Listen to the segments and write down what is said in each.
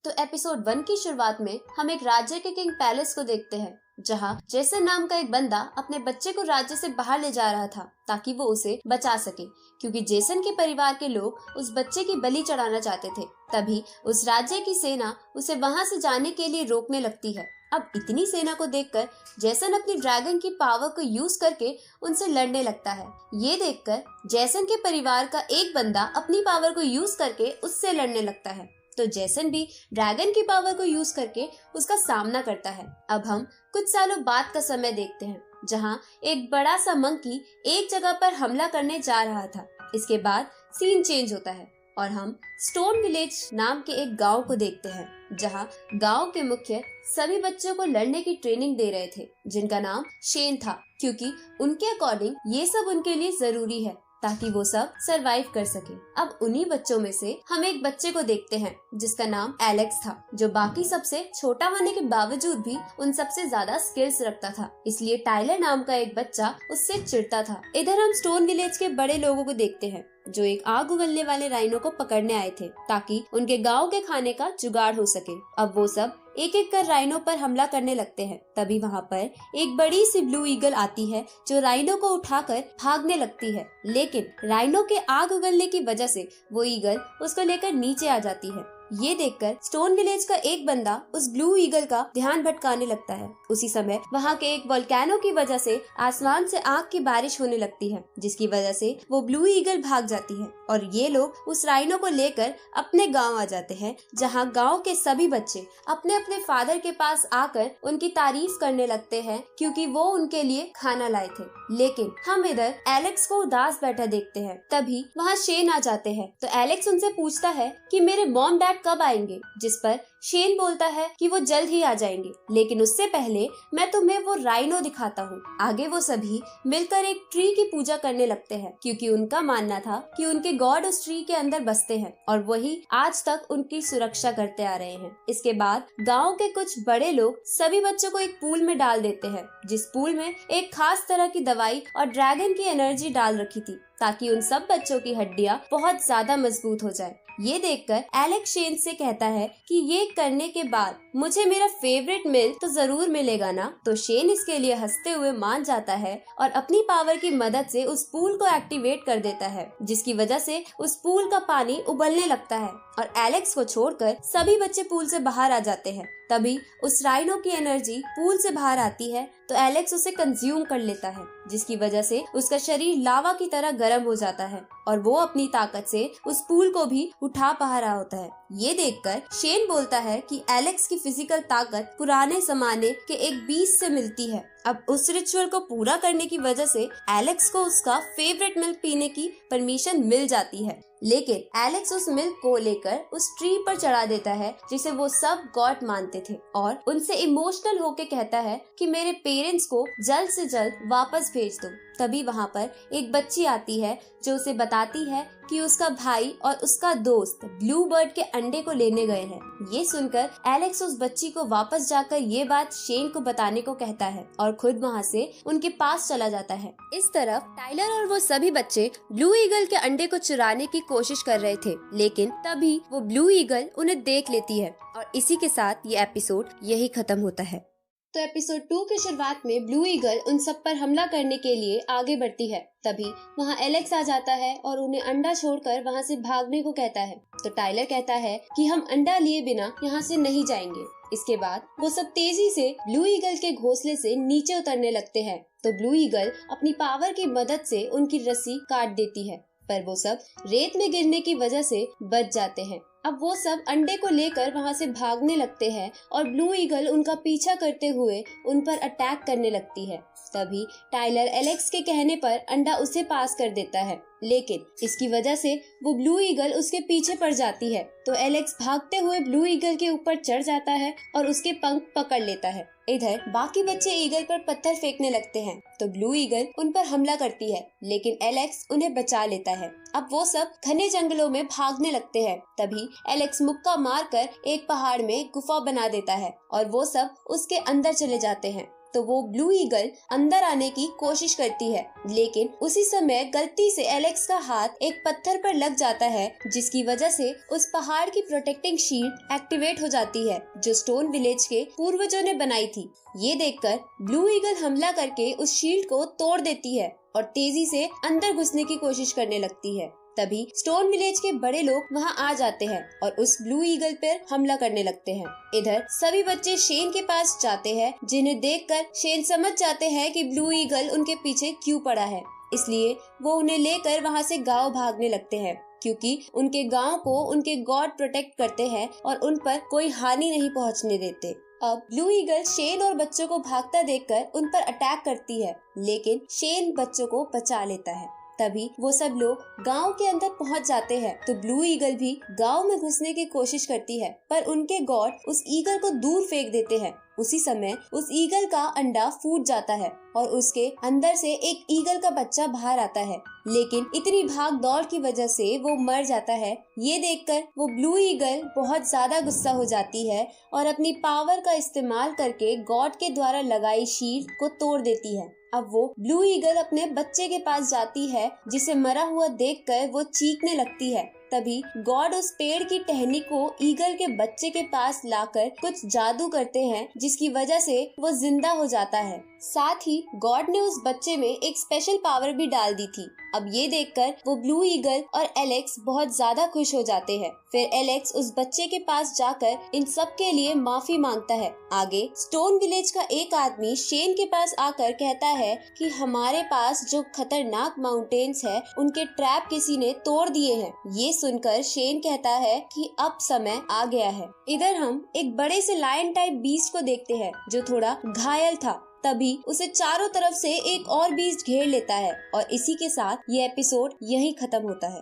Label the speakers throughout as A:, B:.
A: तो एपिसोड 1 की शुरुआत में हम एक राज्य के किंग पैलेस को देखते हैं, जहां जेसन नाम का एक बंदा अपने बच्चे को राज्य से बाहर ले जा रहा था ताकि वो उसे बचा सके, क्योंकि जेसन के परिवार के लोग उस बच्चे की बलि चढ़ाना चाहते थे। तभी उस राज्य की सेना उसे वहां से जाने के लिए रोकने लगती है। अब इतनी सेना को देखकर जेसन अपनी ड्रैगन की पावर को यूज करके उनसे लड़ने लगता है। ये देखकर जेसन के परिवार का एक बंदा अपनी पावर को यूज करके उससे लड़ने लगता है, तो जेसन भी ड्रैगन की पावर को यूज करके उसका सामना करता है। अब हम कुछ सालों बाद का समय देखते हैं, जहां एक बड़ा सा मंकी एक जगह पर हमला करने जा रहा था। इसके बाद सीन चेंज होता है और हम स्टोन विलेज नाम के एक गांव को देखते हैं, जहां गांव के मुखिया सभी बच्चों को लड़ने की ट्रेनिंग दे रहे थे, जिनका नाम शेन था, क्योंकि उनके अकॉर्डिंग ये सब उनके लिए जरूरी है ताकि वो सब सरवाइव कर सके। अब उन्हीं बच्चों में से हम एक बच्चे को देखते हैं जिसका नाम एलेक्स था, जो बाकी सबसे छोटा होने के बावजूद भी उन सबसे ज्यादा स्किल्स रखता था। इसलिए टाइलर नाम का एक बच्चा उससे चिढ़ता था। इधर हम स्टोन विलेज के बड़े लोगों को देखते हैं जो एक आग उगलने वाले राइनो को पकड़ने आए थे ताकि उनके गांव के खाने का जुगाड़ हो सके। अब वो सब एक एक कर राइनो पर हमला करने लगते हैं। तभी वहाँ पर एक बड़ी सी ब्लू ईगल आती है जो राइनो को उठाकर भागने लगती है, लेकिन राइनो के आग उगलने की वजह से वो ईगल उसको लेकर नीचे आ जाती है। ये देखकर स्टोन विलेज का एक बंदा उस ब्लू ईगल का ध्यान भटकाने लगता है। उसी समय वहाँ के एक वोल्केनो की वजह से आसमान से आग की बारिश होने लगती है, जिसकी वजह से वो ब्लू ईगल भाग जाती है और ये लोग उस राइनो को लेकर अपने गांव आ जाते हैं, जहाँ गांव के सभी बच्चे अपने अपने फादर के पास आकर उनकी तारीफ करने लगते हैं क्योंकि वो उनके लिए खाना लाए थे। लेकिन हम इधर एलेक्स को उदास बैठा देखते हैं। तभी वहाँ शेन आ जाते हैं, तो एलेक्स उनसे पूछता है कि मेरे मॉम डैड कब आएंगे, जिस पर शेन बोलता है कि वो जल्द ही आ जाएंगे, लेकिन उससे पहले मैं तुम्हें वो राइनो दिखाता हूँ। आगे वो सभी मिलकर एक ट्री की पूजा करने लगते हैं, क्योंकि उनका मानना था कि उनके गॉड उस ट्री के अंदर बसते हैं और वही आज तक उनकी सुरक्षा करते आ रहे हैं। इसके बाद गाँव के कुछ बड़े लोग सभी बच्चों को एक पूल में डाल देते हैं, जिस पूल में एक खास तरह की दवाई और ड्रैगन की एनर्जी डाल रखी थी ताकि उन सब बच्चों की हड्डियां बहुत ज्यादा मजबूत हो जाए। ये देखकर एलेक्स शेन से कहता है कि ये करने के बाद मुझे मेरा फेवरेट मिल तो जरूर मिलेगा ना। तो शेन इसके लिए हंसते हुए मान जाता है और अपनी पावर की मदद से उस पूल को एक्टिवेट कर देता है, जिसकी वजह से उस पूल का पानी उबलने लगता है और एलेक्स को छोड़कर सभी बच्चे पूल से बाहर आ जाते हैं। तभी उस राइनो की एनर्जी पूल से बाहर आती है, तो एलेक्स उसे कंज्यूम कर लेता है, जिसकी वजह से उसका शरीर लावा की तरह गर्म हो जाता है और वो अपनी ताकत से उस पूल को भी उठा पा रहा होता है। ये देखकर शेन बोलता है कि एलेक्स की फिजिकल ताकत पुराने जमाने के एक बीस्ट से मिलती है। अब उस रिचुअल को पूरा करने की वजह से एलेक्स को उसका फेवरेट मिल्क पीने की परमिशन मिल जाती है, लेकिन एलेक्स उस मिल्क को लेकर उस ट्री पर चढ़ा देता है जिसे वो सब गॉड मानते थे और उनसे इमोशनल होके कहता है कि मेरे पेरेंट्स को जल्द से जल्द वापस भेज दो। तभी वहाँ पर एक बच्ची आती है जो उसे बताती है कि उसका भाई और उसका दोस्त ब्लू बर्ड के अंडे को लेने गए हैं। ये सुनकर एलेक्स उस बच्ची को वापस जाकर ये बात शेन को बताने को कहता है और खुद वहाँ से उनके पास चला जाता है। इस तरफ टाइलर और वो सभी बच्चे ब्लू ईगल के अंडे को चुराने की कोशिश कर रहे थे, लेकिन तभी वो ब्लू ईगल उन्हें देख लेती है और इसी के साथ ये एपिसोड यही खत्म होता है। तो एपिसोड 2 की शुरुआत में ब्लू ईगल उन सब पर हमला करने के लिए आगे बढ़ती है। तभी वहाँ एलेक्स आ जाता है और उन्हें अंडा छोड़कर वहाँ से भागने को कहता है। तो टाइलर कहता है कि हम अंडा लिए बिना यहाँ से नहीं जाएंगे। इसके बाद वो सब तेजी से ब्लू ईगल के घोंसले से नीचे उतरने लगते हैं। तो ब्लू ईगल अपनी पावर की मदद से उनकी रस्सी काट देती है, पर वो सब रेत में गिरने की वजह से बच जाते हैं। अब वो सब अंडे को लेकर वहाँ से भागने लगते हैं और ब्लू ईगल उनका पीछा करते हुए उन पर अटैक करने लगती है। तभी टाइलर एलेक्स के कहने पर अंडा उसे पास कर देता है, लेकिन इसकी वजह से वो ब्लू ईगल उसके पीछे पड़ जाती है। तो एलेक्स भागते हुए ब्लू ईगल के ऊपर चढ़ जाता है और उसके पंख पकड़ लेता है। इधर बाकी बच्चे ईगल पर पत्थर फेंकने लगते हैं, तो ब्लू ईगल उन पर हमला करती है, लेकिन एलेक्स उन्हें बचा लेता है। अब वो सब घने जंगलों में भागने लगते हैं। तभी एलेक्स मुक्का मारकर एक पहाड़ में गुफा बना देता है और वो सब उसके अंदर चले जाते हैं। तो वो ब्लू ईगल अंदर आने की कोशिश करती है, लेकिन उसी समय गलती से एलेक्स का हाथ एक पत्थर पर लग जाता है, जिसकी वजह से उस पहाड़ की प्रोटेक्टिंग शील्ड एक्टिवेट हो जाती है जो स्टोन विलेज के पूर्वजों ने बनाई थी। ये देखकर ब्लू ईगल हमला करके उस शील्ड को तोड़ देती है और तेजी से अंदर घुसने की कोशिश करने लगती है। तभी स्टोन विलेज के बड़े लोग वहां आ जाते हैं और उस ब्लू ईगल पर हमला करने लगते हैं। इधर सभी बच्चे शेन के पास जाते हैं, जिन्हें देखकर शेन समझ जाते हैं कि ब्लू ईगल उनके पीछे क्यों पड़ा है, इसलिए वो उन्हें लेकर वहां से गांव भागने लगते हैं, क्योंकि उनके गांव को उनके गॉड प्रोटेक्ट करते हैं और उन पर कोई हानि नहीं पहुंचने देते। अब ब्लू ईगल शेन और बच्चों को भागता देखकर उन पर अटैक करती है, लेकिन शेन बच्चों को बचा लेता है। तभी वो सब लोग गांव के अंदर पहुंच जाते हैं, तो ब्लू ईगल भी गांव में घुसने की कोशिश करती है, पर उनके गॉड उस ईगल को दूर फेंक देते हैं। उसी समय उस ईगल का अंडा फूट जाता है और उसके अंदर से एक ईगल का बच्चा बाहर आता है, लेकिन इतनी भाग दौड़ की वजह से वो मर जाता है। ये देखकर वो ब्लू ईगल बहुत ज्यादा गुस्सा हो जाती है और अपनी पावर का इस्तेमाल करके गॉड के द्वारा लगाई शील्ड को तोड़ देती है। अब वो ब्लू ईगल अपने बच्चे के पास जाती है, जिसे मरा हुआ देखकर वो चीखने लगती है। तभी गॉड उस पेड़ की टहनी को ईगल के बच्चे के पास लाकर कुछ जादू करते हैं, जिसकी वजह से वो जिंदा हो जाता है। साथ ही गॉड ने उस बच्चे में एक स्पेशल पावर भी डाल दी थी। अब ये देखकर वो ब्लू ईगल और एलेक्स बहुत ज्यादा खुश हो जाते हैं। फिर एलेक्स उस बच्चे के पास जाकर इन सब के लिए माफी मांगता है। आगे स्टोन विलेज का एक आदमी शेन के पास आकर कहता है कि हमारे पास जो खतरनाक माउंटेन्स है, उनके ट्रैप किसी ने तोड़ दिए हैं। ये सुनकर शेन कहता है कि अब समय आ गया है। इधर हम एक बड़े से लायन टाइप बीस्ट को देखते हैं, जो थोड़ा घायल था। तभी उसे चारों तरफ से एक और बीस्ट घेर लेता है और इसी के साथ ये एपिसोड यहीं खत्म होता है।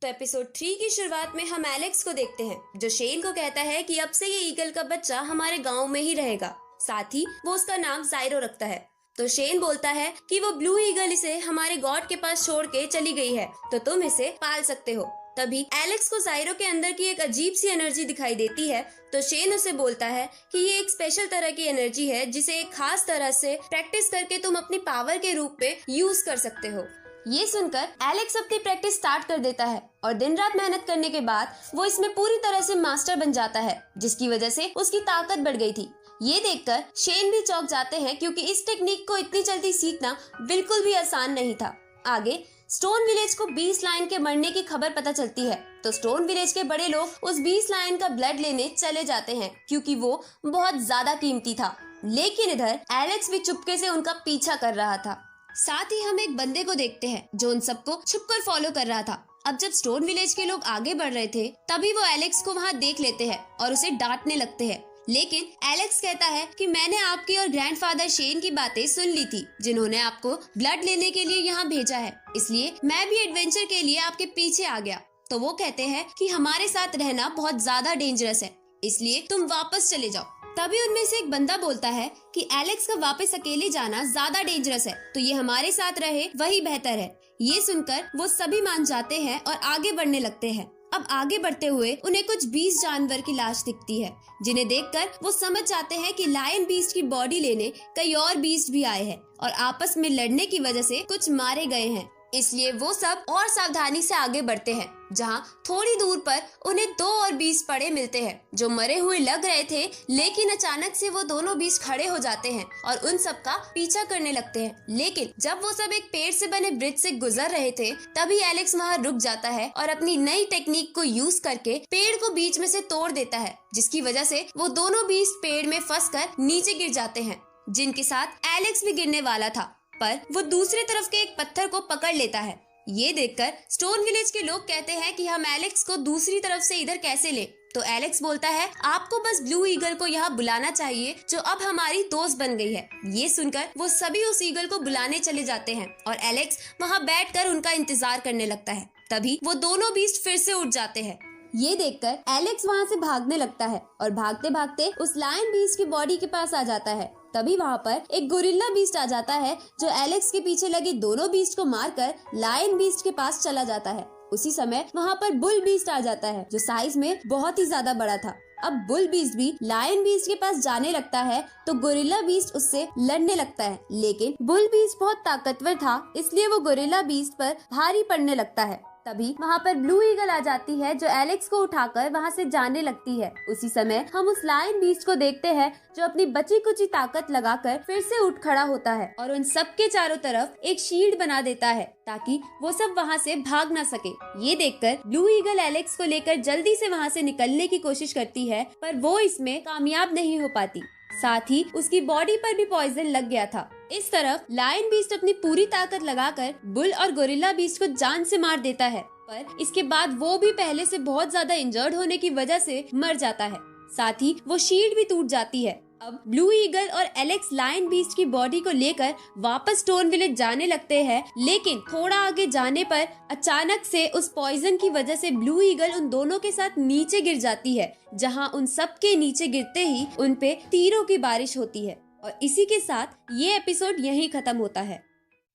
A: तो एपिसोड 3 की शुरुआत में हम एलेक्स को देखते हैं, जो शेन को कहता है कि अब से ये ईगल का बच्चा हमारे गांव में ही रहेगा। साथ ही वो उसका नाम जायरो रखता है। तो शेन बोलता है कि वो ब्लू ईगल इसे हमारे गॉड के पास छोड़ के चली गई है, तो तुम इसे पाल सकते हो। तभी एलेक्स को जायरो के अंदर की एक अजीब सी एनर्जी दिखाई देती है, तो शेन उसे बोलता है कि ये एक स्पेशल तरह की एनर्जी है, जिसे एक खास तरह से प्रैक्टिस करके तुम अपनी पावर के रूप में यूज कर सकते हो। ये सुनकर एलेक्स अपनी प्रैक्टिस स्टार्ट कर देता है और दिन रात मेहनत करने के बाद वो इसमें पूरी तरह से मास्टर बन जाता है, जिसकी वजह से उसकी ताकत बढ़ गई थी। ये देखकर शेन भी चौंक जाते हैं, क्योंकि इस टेक्निक को इतनी जल्दी सीखना बिल्कुल भी आसान नहीं था। आगे स्टोन विलेज को 20 लायन के मरने की खबर पता चलती है, तो स्टोन विलेज के बड़े लोग उस 20 लायन का ब्लड लेने चले जाते हैं, क्योंकि वो बहुत ज्यादा कीमती था। लेकिन इधर एलेक्स भी चुपके से उनका पीछा कर रहा था। साथ ही हम एक बंदे को देखते हैं जो उन सबको छुपकर फॉलो कर रहा था। अब जब स्टोन विलेज के लोग आगे बढ़ रहे थे, तभी वो एलेक्स को वहाँ देख लेते हैं और उसे डांटने लगते हैं। लेकिन एलेक्स कहता है कि मैंने आपकी और ग्रैंडफादर शेन की बातें सुन ली थी, जिन्होंने आपको ब्लड लेने के लिए यहाँ भेजा है, इसलिए मैं भी एडवेंचर के लिए आपके पीछे आ गया। तो वो कहते हैं कि हमारे साथ रहना बहुत ज्यादा डेंजरस है, इसलिए तुम वापस चले जाओ। तभी उनमें से एक बंदा बोलता है कि एलेक्स का वापस अकेले जाना ज्यादा डेंजरस है, तो ये हमारे साथ रहे वही बेहतर है। ये सुनकर वो सभी मान जाते हैं और आगे बढ़ने लगते हैं। अब आगे बढ़ते हुए उन्हें कुछ 20 जानवर की लाश दिखती है, जिन्हें देखकर वो समझ जाते हैं कि लायन बीस्ट की बॉडी लेने कई और बीस्ट भी आए हैं और आपस में लड़ने की वजह से कुछ मारे गए हैं। इसलिए वो सब और सावधानी से आगे बढ़ते हैं, जहाँ थोड़ी दूर पर उन्हें 2 और बीस्ट पड़े मिलते हैं, जो मरे हुए लग रहे थे। लेकिन अचानक से वो दोनों बीस्ट खड़े हो जाते हैं और उन सब का पीछा करने लगते हैं। लेकिन जब वो सब एक पेड़ से बने ब्रिज से गुजर रहे थे, तभी एलेक्स वहाँ रुक जाता है और अपनी नई टेक्निक को यूज करके पेड़ को बीच में से तोड़ देता है, जिसकी वजह से वो दोनों बीस्ट पेड़ में फंसकर नीचे गिर जाते हैं, जिनके साथ एलेक्स भी गिरने वाला था, पर वो दूसरी तरफ के एक पत्थर को पकड़ लेता है। ये देखकर स्टोन विलेज के लोग कहते हैं कि हम एलेक्स को दूसरी तरफ से इधर कैसे ले। तो एलेक्स बोलता है आपको बस ब्लू ईगल को यहाँ बुलाना चाहिए, जो अब हमारी दोस्त बन गई है। ये सुनकर वो सभी उस ईगल को बुलाने चले जाते हैं और एलेक्स वहाँ बैठकर उनका इंतजार करने लगता है। तभी वो दोनों बीस्ट फिर से उठ जाते हैं। ये देखकर एलेक्स वहाँ से भागने लगता है और भागते भागते उस लायन बीस्ट की बॉडी के पास आ जाता है। तभी वहाँ पर एक गोरिल्ला बीस्ट आ जाता है, जो एलेक्स के पीछे लगी दोनों बीस्ट को मारकर लायन बीस्ट के पास चला जाता है। उसी समय वहाँ पर बुल बीस्ट आ जाता है, जो साइज में बहुत ही ज्यादा बड़ा था। अब बुल बीस्ट भी लायन बीस्ट के पास जाने लगता है तो गोरिल्ला बीस्ट उससे लड़ने लगता है, लेकिन बुल बीस्ट बहुत ताकतवर था, इसलिए वो गोरिल्ला बीस्ट पर भारी पड़ने लगता है। तभी वहाँ पर ब्लू ईगल आ जाती है जो एलेक्स को उठाकर वहाँ से जाने लगती है। उसी समय हम उस लायन बीस्ट को देखते हैं जो अपनी बची कुची ताकत लगाकर फिर से उठ खड़ा होता है और उन सब के चारों तरफ एक शील्ड बना देता है ताकि वो सब वहाँ से भाग ना सके। ये देखकर ब्लू ईगल एलेक्स को लेकर जल्दी से वहाँ से निकलने की कोशिश करती है, पर वो इसमें कामयाब नहीं हो पाती। साथ ही उसकी बॉडी पर भी पॉइजन लग गया था। इस तरफ लायन बीस्ट अपनी पूरी ताकत लगाकर बुल और गोरिल्ला बीस्ट को जान से मार देता है, पर इसके बाद वो भी पहले से बहुत ज्यादा इंजर्ड होने की वजह से मर जाता है। साथ ही वो शील्ड भी टूट जाती है। अब ब्लू ईगल और एलेक्स लायन बीस्ट की बॉडी को लेकर वापस स्टोन विलेज जाने लगते हैं, लेकिन थोड़ा आगे जाने पर अचानक से उस पॉइजन की वजह से ब्लू ईगल उन दोनों के साथ नीचे गिर जाती है, जहां उन सब के नीचे गिरते ही उन पे तीरों की बारिश होती है। और इसी के साथ ये एपिसोड यहीं खत्म होता है।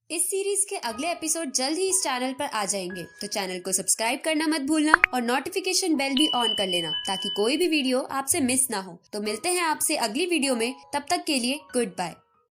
A: इस सीरीज के अगले एपिसोड जल्द ही इस चैनल पर आ जाएंगे, तो चैनल को सब्सक्राइब करना मत भूलना और नोटिफिकेशन बेल भी ऑन कर लेना ताकि कोई भी वीडियो आपसे मिस ना हो। तो मिलते हैं आपसे अगली वीडियो में, तब तक के लिए गुड बाय।